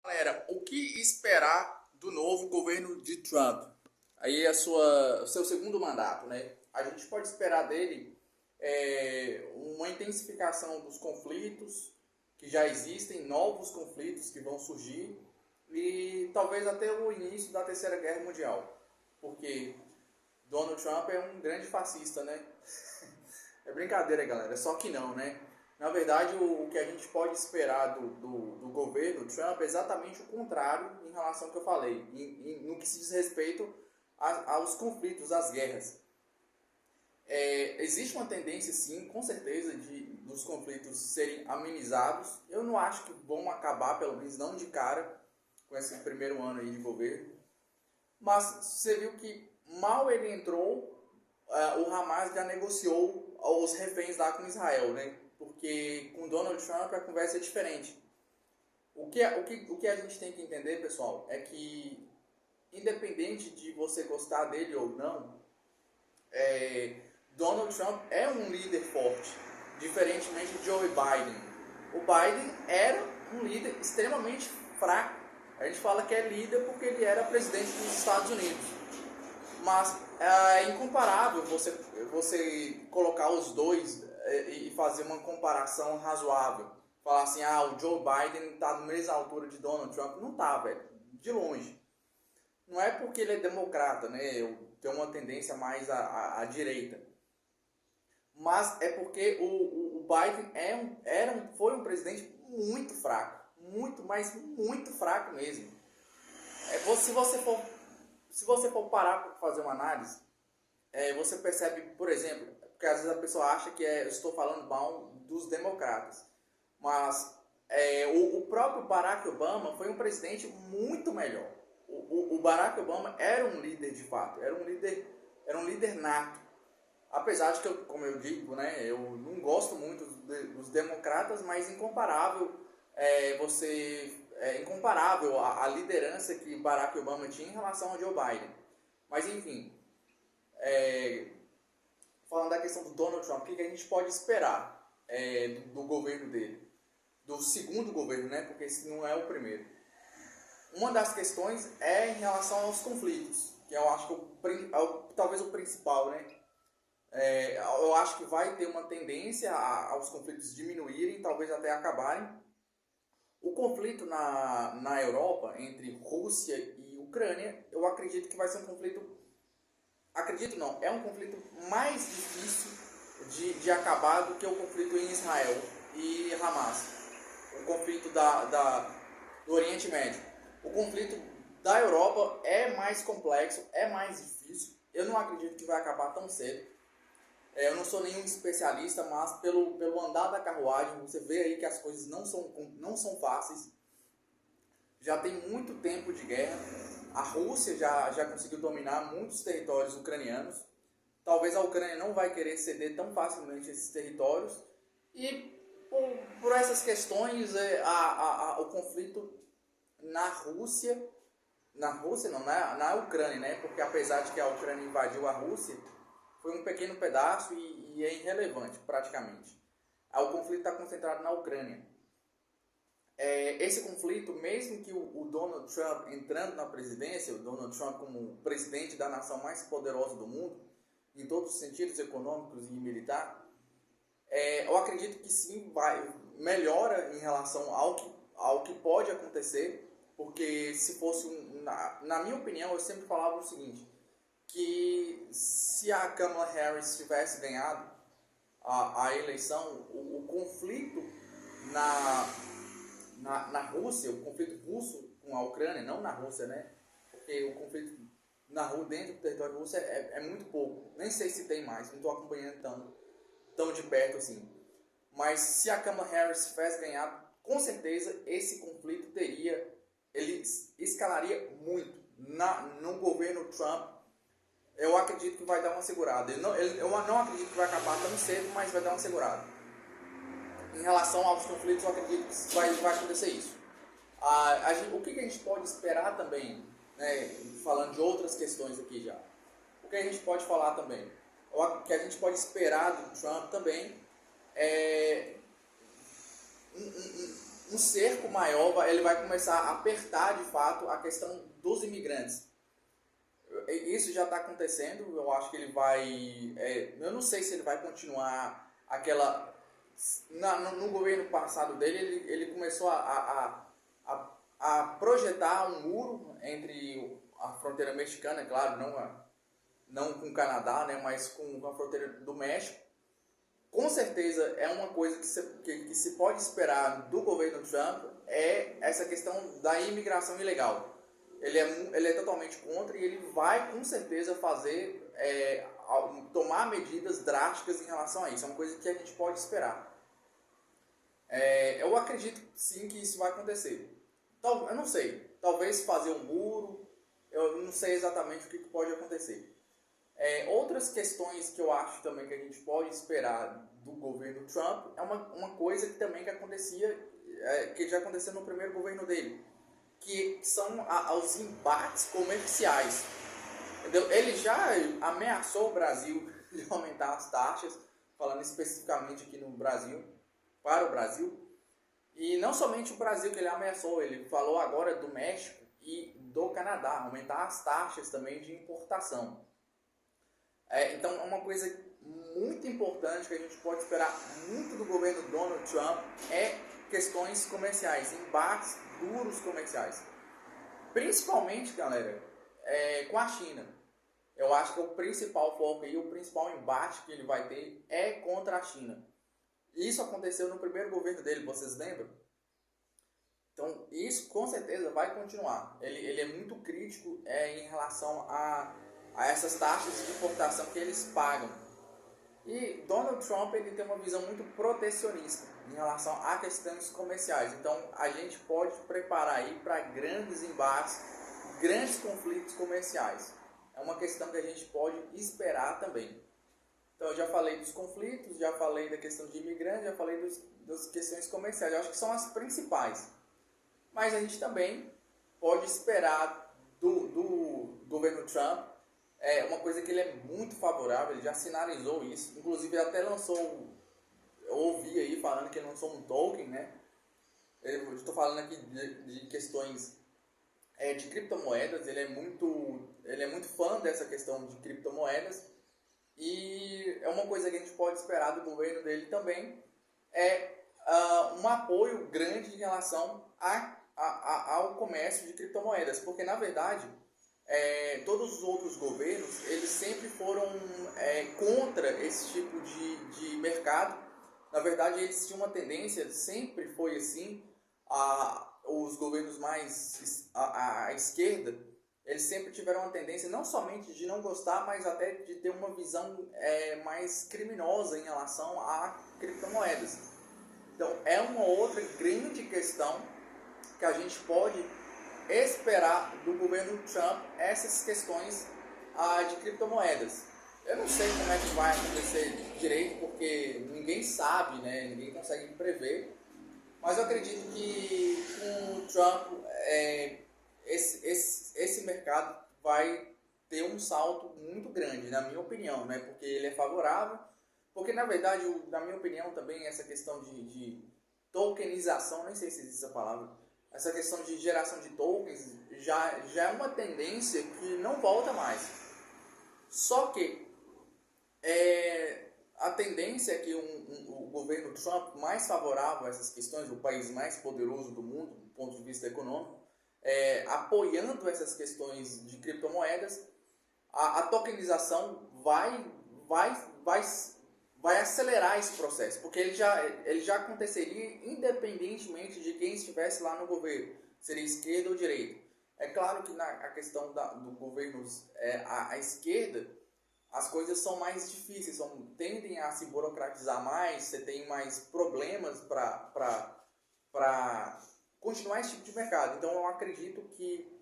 Galera, o que esperar do novo governo de Trump? Aí o seu segundo mandato, né? A gente pode esperar dele uma intensificação dos conflitos que já existem, novos conflitos que vão surgir e talvez até o início da Terceira Guerra Mundial, porque Donald Trump é um grande fascista, né? É brincadeira, galera, só que não, né? Na verdade, o que a gente pode esperar do governo Trump é exatamente o contrário em relação ao que eu falei, no que se diz respeito aos conflitos, às guerras. Existe uma tendência, sim, com certeza, dos conflitos serem amenizados. Eu não acho que vão acabar, pelo menos não de cara, com esse primeiro ano aí de governo. Mas você viu que mal ele entrou, o Hamas já negociou os reféns lá com Israel, né? Porque com Donald Trump a conversa é diferente. O que a gente tem que entender, pessoal, é que independente de você gostar dele ou não, Donald Trump é um líder forte, diferentemente de Joe Biden. O Biden era um líder extremamente fraco. A gente fala que é líder porque ele era presidente dos Estados Unidos. Mas é incomparável você colocar os dois e fazer uma comparação razoável. Falar assim, o Joe Biden está na mesma altura de Donald Trump. Não tá, velho. De longe. Não é porque ele é democrata, né? Eu tenho uma tendência mais à direita. Mas é porque o Biden foi um presidente muito fraco. Muito, mas muito fraco mesmo. Se você for parar para fazer uma análise, você percebe, por exemplo, porque às vezes a pessoa acha que eu estou falando mal dos democratas, mas o próprio Barack Obama foi um presidente muito melhor. O Barack Obama era um líder de fato, era um líder nato. Apesar de que, como eu digo, né, eu não gosto muito dos democratas, mas incomparável incomparável a liderança que Barack Obama tinha em relação ao Joe Biden. Mas enfim, falando da questão do Donald Trump, o que a gente pode esperar do governo dele? Do segundo governo, né? Porque esse não é o primeiro. Uma das questões é em relação aos conflitos, que eu acho que talvez o principal, né? Eu acho que vai ter uma tendência aos conflitos diminuírem, talvez até acabarem. O conflito na Europa entre Rússia e Ucrânia, eu acredito que vai ser um conflito. Acredito não, é um conflito mais difícil de acabar do que o conflito em Israel e Hamas. O conflito do Oriente Médio. O conflito da Europa é mais complexo, é mais difícil. Eu não acredito que vai acabar tão cedo. Eu não sou nenhum especialista, mas pelo andar da carruagem, você vê aí que as coisas não são fáceis. Já tem muito tempo de guerra. A Rússia já conseguiu dominar muitos territórios ucranianos. Talvez a Ucrânia não vai querer ceder tão facilmente esses territórios. E por essas questões, o conflito na Rússia não, na Ucrânia, né? Porque apesar de que a Ucrânia invadiu a Rússia, foi um pequeno pedaço e é irrelevante, praticamente. O conflito está concentrado na Ucrânia. Esse conflito, mesmo que o Donald Trump entrando na presidência, o Donald Trump como presidente da nação mais poderosa do mundo, em todos os sentidos econômicos e militar, eu acredito que sim, melhora em relação ao que pode acontecer, porque se fosse, na minha opinião, eu sempre falava o seguinte, que se a Kamala Harris tivesse ganhado a eleição, o conflito na Rússia, o conflito russo com a Ucrânia, não na Rússia, né? Porque o conflito dentro do território russo é muito pouco. Nem sei se tem mais, não estou acompanhando tão de perto assim. Mas se a Kamala Harris tivesse ganhado, com certeza esse conflito ele escalaria muito no governo Trump. Eu acredito que vai dar uma segurada. Eu não acredito que vai acabar tão cedo, mas vai dar uma segurada. Em relação aos conflitos, eu acredito que vai acontecer isso. O que a gente pode esperar também, né, falando de outras questões aqui já, o que a gente pode falar também, o que a gente pode esperar do Trump também é um cerco maior, ele vai começar a apertar de fato a questão dos imigrantes. Isso já está acontecendo, eu acho que ele vai... eu não sei se ele vai continuar aquela... no governo passado dele, ele começou a projetar um muro entre a fronteira mexicana, é claro, não com o Canadá, né, mas com a fronteira do México. Com certeza é uma coisa que se pode esperar do governo Trump, é essa questão da imigração ilegal. Ele é totalmente contra e ele vai com certeza fazer, tomar medidas drásticas em relação a isso. É uma coisa que a gente pode esperar. Eu acredito sim que isso vai acontecer. Eu não sei, talvez fazer um muro, eu não sei exatamente o que pode acontecer. Outras questões que eu acho também que a gente pode esperar do governo Trump é uma coisa que também que já aconteceu no primeiro governo dele, que são os embates comerciais. Entendeu? Ele já ameaçou o Brasil de aumentar as taxas, falando especificamente aqui no Brasil, para o Brasil. E não somente o Brasil que ele ameaçou, ele falou agora do México e do Canadá, aumentar as taxas também de importação. Então é uma coisa muito importante que a gente pode esperar muito do governo Donald Trump, questões comerciais, embates duros comerciais. Principalmente, galera, com a China. Eu acho que o principal foco e o principal embate que ele vai ter é contra a China. Isso aconteceu no primeiro governo dele, vocês lembram? Então, isso com certeza vai continuar. Ele é muito crítico em relação a essas taxas de importação que eles pagam. E Donald Trump ele tem uma visão muito protecionista em relação a questões comerciais. Então, a gente pode preparar aí para grandes embates, grandes conflitos comerciais. É uma questão que a gente pode esperar também. Então, eu já falei dos conflitos, já falei da questão de imigrantes, já falei das questões comerciais. Eu acho que são as principais. Mas a gente também pode esperar do governo Trump uma coisa que ele é muito favorável, ele já sinalizou isso. Inclusive, ele até lançou, eu ouvi aí falando que ele lançou um token, né? Eu estou falando aqui de questões de criptomoedas, ele é muito fã dessa questão de criptomoedas. E é uma coisa que a gente pode esperar do governo dele também, um apoio grande em relação ao comércio de criptomoedas, porque na verdade todos os outros governos eles sempre foram contra esse tipo de mercado. Na verdade eles tinham uma tendência, sempre foi assim, os governos mais à esquerda, eles sempre tiveram uma tendência não somente de não gostar, mas até de ter uma visão mais criminosa em relação a criptomoedas. Então é uma outra grande questão que a gente pode esperar do governo Trump, essas questões de criptomoedas. Eu não sei como é que vai acontecer direito, porque ninguém sabe, né? Ninguém consegue prever, mas eu acredito que com o Trump esse mercado vai ter um salto muito grande, na minha opinião, né? Porque ele é favorável, porque na verdade, na minha opinião também, essa questão de tokenização, nem sei se existe essa palavra, essa questão de geração de tokens já é uma tendência que não volta mais. Só que a tendência é que o governo Trump, mais favorável a essas questões, o país mais poderoso do mundo, do ponto de vista econômico, apoiando essas questões de criptomoedas, a tokenização vai acelerar esse processo, porque ele já aconteceria independentemente de quem estivesse lá no governo, seria esquerda ou direita. É claro que a questão do governo à esquerda, as coisas são mais difíceis, tendem a se burocratizar mais, você tem mais problemas para continuar esse tipo de mercado. Então eu acredito que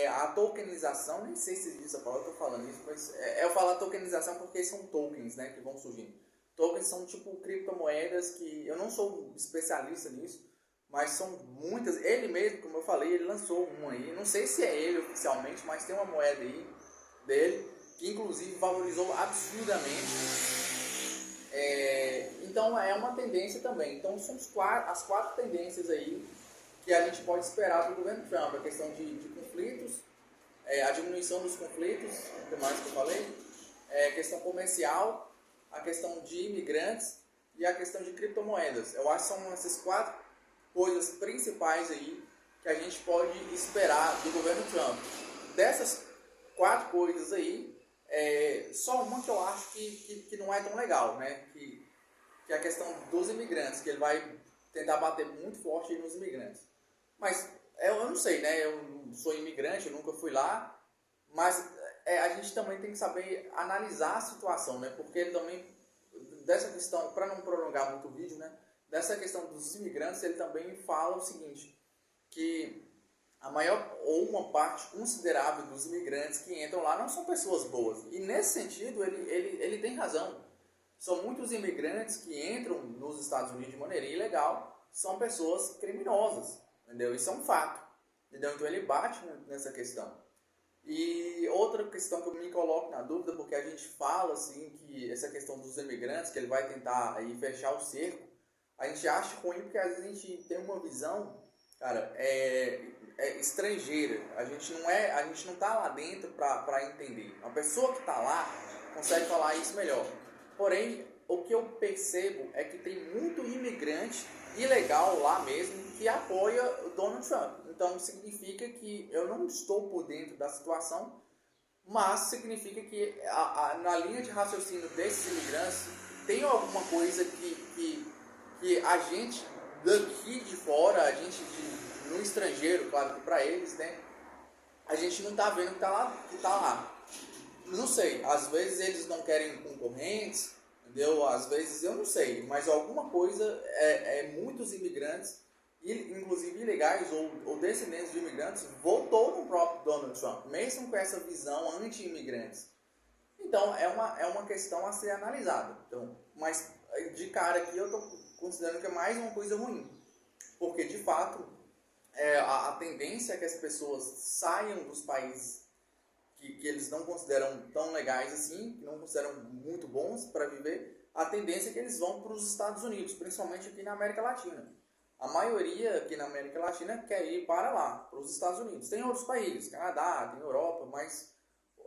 a tokenização, nem sei se existe a palavra, eu estou falando isso, mas eu falo tokenização porque são tokens, né, que vão surgindo. Tokens são tipo criptomoedas que eu não sou especialista nisso, mas são muitas. Ele mesmo, como eu falei, ele lançou um aí, não sei se é ele oficialmente, mas tem uma moeda aí dele que inclusive valorizou absurdamente. Então é uma tendência também. Então são as quatro tendências aí que a gente pode esperar do governo Trump. A questão de conflitos, a diminuição dos conflitos, o que mais que eu falei, a questão comercial, a questão de imigrantes e a questão de criptomoedas. Eu acho que são essas quatro coisas principais aí que a gente pode esperar do governo Trump. Dessas quatro coisas aí, só uma que eu acho que não é tão legal, né? Que é a questão dos imigrantes, que ele vai tentar bater muito forte nos imigrantes. Mas eu não sei, né? Eu não sou imigrante, eu nunca fui lá, mas a gente também tem que saber analisar a situação, né? Porque ele também, dessa questão, para não prolongar muito o vídeo, né? Dessa questão dos imigrantes, ele também fala o seguinte, que a maior ou uma parte considerável dos imigrantes que entram lá não são pessoas boas. E nesse sentido, ele tem razão. São muitos imigrantes que entram nos Estados Unidos de maneira ilegal, são pessoas criminosas, entendeu? Isso é um fato, entendeu? Então ele bate nessa questão. E outra questão que eu me coloco na dúvida, porque a gente fala assim que essa questão dos imigrantes, que ele vai tentar aí fechar o cerco, a gente acha ruim porque às vezes a gente tem uma visão, cara, estrangeira. A gente não tá lá dentro para entender. Uma pessoa que tá lá consegue falar isso melhor. Porém, o que eu percebo é que tem muito imigrante ilegal lá mesmo que apoia o Donald Trump. Então significa que eu não estou por dentro da situação, mas significa que na linha de raciocínio desses imigrantes tem alguma coisa que a gente daqui de fora, a gente no estrangeiro, claro que para eles, né, a gente não está vendo que tá lá. Não sei, às vezes eles não querem concorrentes, entendeu? Às vezes eu não sei, mas alguma coisa muitos imigrantes, inclusive ilegais ou descendentes de imigrantes, votou no próprio Donald Trump, mesmo com essa visão anti-imigrantes. Então é uma questão a ser analisada. Então, mas de cara aqui eu estou considerando que é mais uma coisa ruim, porque de fato a tendência é que as pessoas saiam dos países que eles não consideram tão legais assim, que não consideram muito bons para viver, a tendência é que eles vão para os Estados Unidos, principalmente aqui na América Latina. A maioria aqui na América Latina quer ir para lá, para os Estados Unidos. Tem outros países, Canadá, tem Europa, mas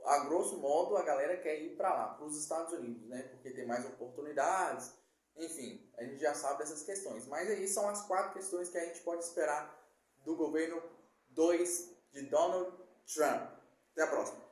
a grosso modo a galera quer ir para lá, para os Estados Unidos, né? Porque tem mais oportunidades, enfim, a gente já sabe dessas questões. Mas aí são as quatro questões que a gente pode esperar do governo 2 de Donald Trump. Até a próxima.